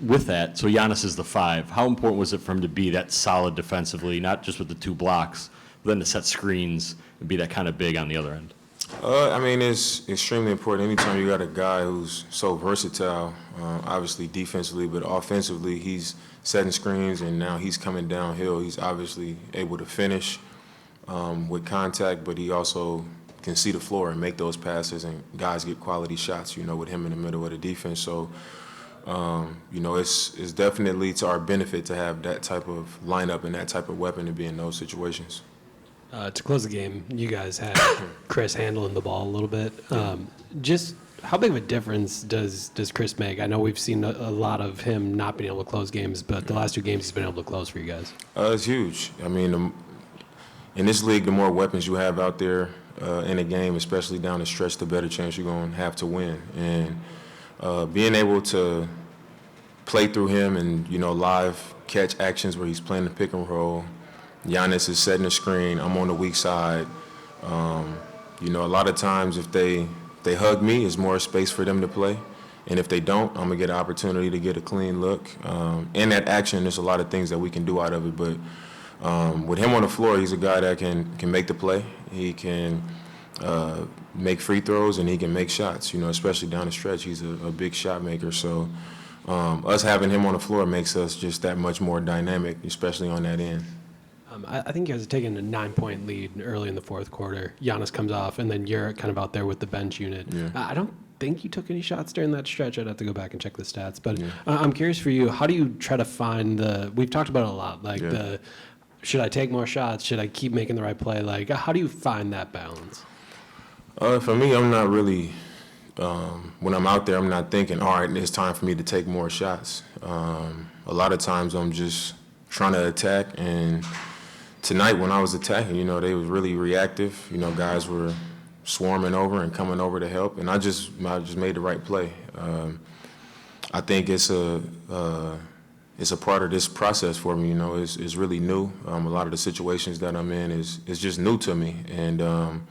with that, so Giannis is the 5. How important was it for him to be that solid defensively, not just with the 2 blocks, but then to set screens and be that kind of big on the other end? I mean, it's extremely important. Anytime you got a guy who's so versatile, obviously defensively, but offensively, he's setting screens, and now he's coming downhill. He's obviously able to finish with contact, but he also can see the floor and make those passes, and guys get quality shots, with him in the middle of the defense. So, it's definitely to our benefit to have that type of lineup and that type of weapon to be in those situations. To close the game, you guys had Chris handling the ball a little bit. Just how big of a difference does Chris make? I know we've seen a lot of him not being able to close games, but the last 2 games he's been able to close for you guys. It's huge. I mean, in this league, the more weapons you have out there in a game, especially down the stretch, the better chance you're going to have to win. And being able to play through him and, live catch actions where he's playing the pick and roll, Giannis is setting the screen, I'm on the weak side. A lot of times if they hug me, there's more space for them to play. And if they don't, I'm going to get an opportunity to get a clean look. In that action, there's a lot of things that we can do out of it. But with him on the floor, he's a guy that can make the play. He can make free throws, and he can make shots, especially down the stretch. He's a big shot maker. So us having him on the floor makes us just that much more dynamic, especially on that end. I think you guys are taking a 9-point lead early in the fourth quarter. Giannis comes off, and then you're kind of out there with the bench unit. Yeah. I don't think you took any shots during that stretch. I'd have to go back and check the stats. But I'm curious for you, how do you try to find we've talked about it a lot, should I take more shots? Should I keep making the right play? How do you find that balance? For me, I'm not really, when I'm out there, I'm not thinking, all right, it's time for me to take more shots. A lot of times I'm just trying to attack, and tonight when I was attacking, they was really reactive. Guys were swarming over and coming over to help, and I just made the right play. I think it's a part of this process for me. It's really new. A lot of the situations that I'm in is just new to me, and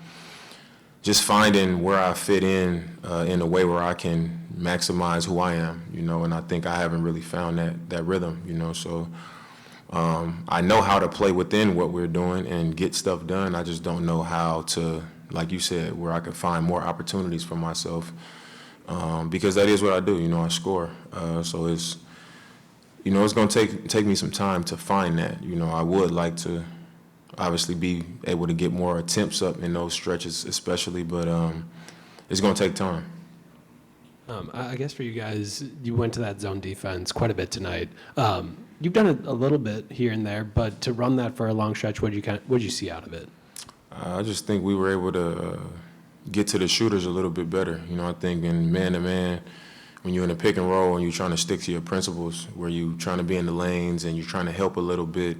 just finding where I fit in a way where I can maximize who I am. And I think I haven't really found that rhythm. So. I know how to play within what we're doing and get stuff done. I just don't know how to, like you said, where I can find more opportunities for myself, because that is what I do. I score. So it's going to take me some time to find that. I would like to obviously be able to get more attempts up in those stretches especially, but it's going to take time. I guess for you guys, you went to that zone defense quite a bit tonight. You've done it a little bit here and there, but to run that for a long stretch, what did you see out of it? I just think we were able to get to the shooters a little bit better. I think in man-to-man, when you're in a pick and roll and you're trying to stick to your principles, where you're trying to be in the lanes and you're trying to help a little bit,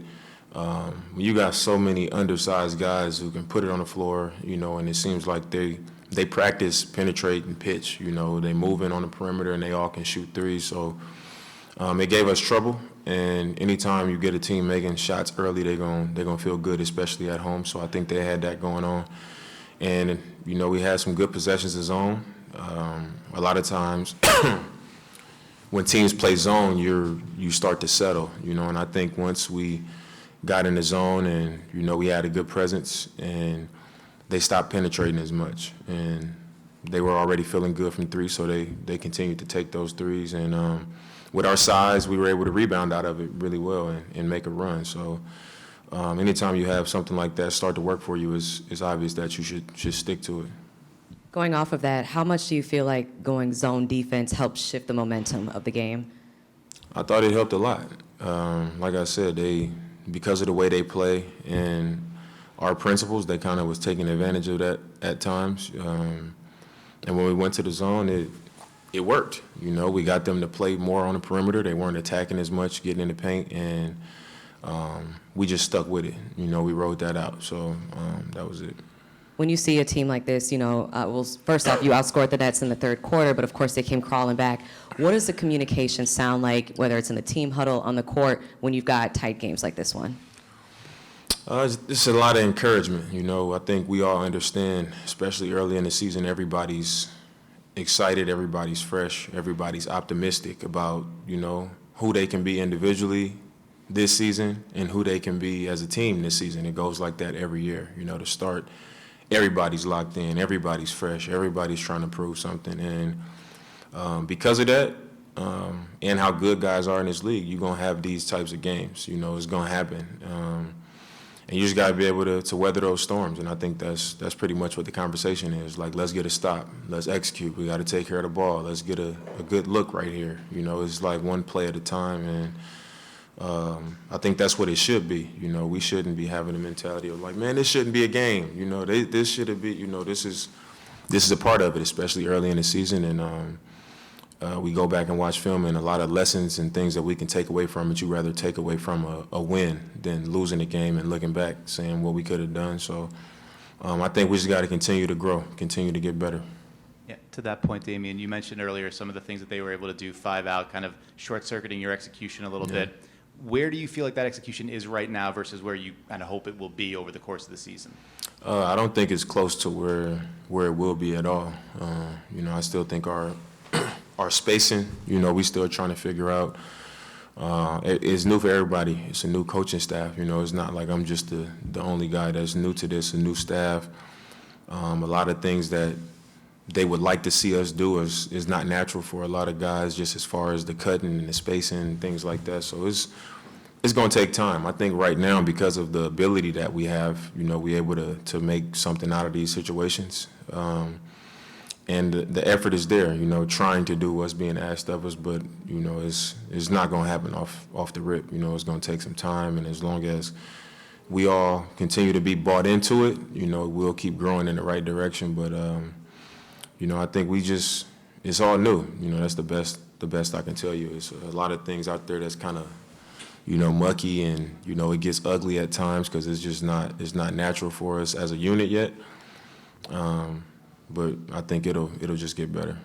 you got so many undersized guys who can put it on the floor, and it seems like they practice penetrate and pitch. They move in on the perimeter and they all can shoot threes. So it gave us trouble. And anytime you get a team making shots early, they're gonna feel good, especially at home. So I think they had that going on. And we had some good possessions of zone. A lot of times when teams play zone, you start to settle. And I think once we got in the zone and we had a good presence, and they stopped penetrating as much, and they were already feeling good from three, so they continued to take those threes. And with our size, we were able to rebound out of it really well and make a run. So anytime you have something like that start to work for you, it's obvious that you should stick to it. Going off of that, how much do you feel like going zone defense helped shift the momentum of the game? I thought it helped a lot. Like I said, because of the way they play and our principles, they kind of was taking advantage of that at times. And when we went to the zone, it worked. We got them to play more on the perimeter. They weren't attacking as much, getting in the paint, and we just stuck with it. We rode that out. So that was it. When you see a team like this, first off, you outscored the Nets in the third quarter, but of course they came crawling back. What does the communication sound like, whether it's in the team huddle, on the court, when you've got tight games like this one? It's a lot of encouragement. I think we all understand, especially early in the season, everybody's excited, everybody's fresh, everybody's optimistic about, who they can be individually this season and who they can be as a team this season. It goes like that every year. You know, to start, everybody's locked in, everybody's fresh, everybody's trying to prove something. And because of that, and how good guys are in this league, you're going to have these types of games. You know, it's going to happen. And you just got to be able to weather those storms. And I think that's pretty much what the conversation is. Like, let's get a stop. Let's execute. We got to take care of the ball. Let's get a good look right here. You know, it's like one play at a time. And I think that's what it should be. You know, we shouldn't be having a mentality of like, man, this shouldn't be a game. You know, this should be, you know, this is a part of it, especially early in the season. And we go back and watch film, and a lot of lessons and things that we can take away from it, you rather take away from a win than losing the game and looking back, saying what we could have done. So I think we just got to continue to grow, continue to get better. Yeah, to that point, Damian, you mentioned earlier some of the things that they were able to do 5 out, kind of short-circuiting your execution a little bit. Where do you feel like that execution is right now versus where you kind of hope it will be over the course of the season? I don't think it's close to where it will be at all. You know, I still think our spacing, you know, we still trying to figure out. It's new for everybody. It's a new coaching staff. You know, it's not like I'm just the only guy that's new to this, a new staff. A lot of things that they would like to see us do is not natural for a lot of guys, just as far as the cutting and the spacing and things like that. So it's going to take time. I think right now, because of the ability that we have, you know, we're able to make something out of these situations. And the effort is there, you know, trying to do what's being asked of us, but, you know, it's not going to happen off the rip. You know, it's going to take some time, and as long as we all continue to be bought into it, you know, we'll keep growing in the right direction. But, you know, I think it's all new. You know, that's the best I can tell you. It's a lot of things out there that's kind of, you know, mucky, and, you know, it gets ugly at times because it's not natural for us as a unit yet. But I think it'll just get better.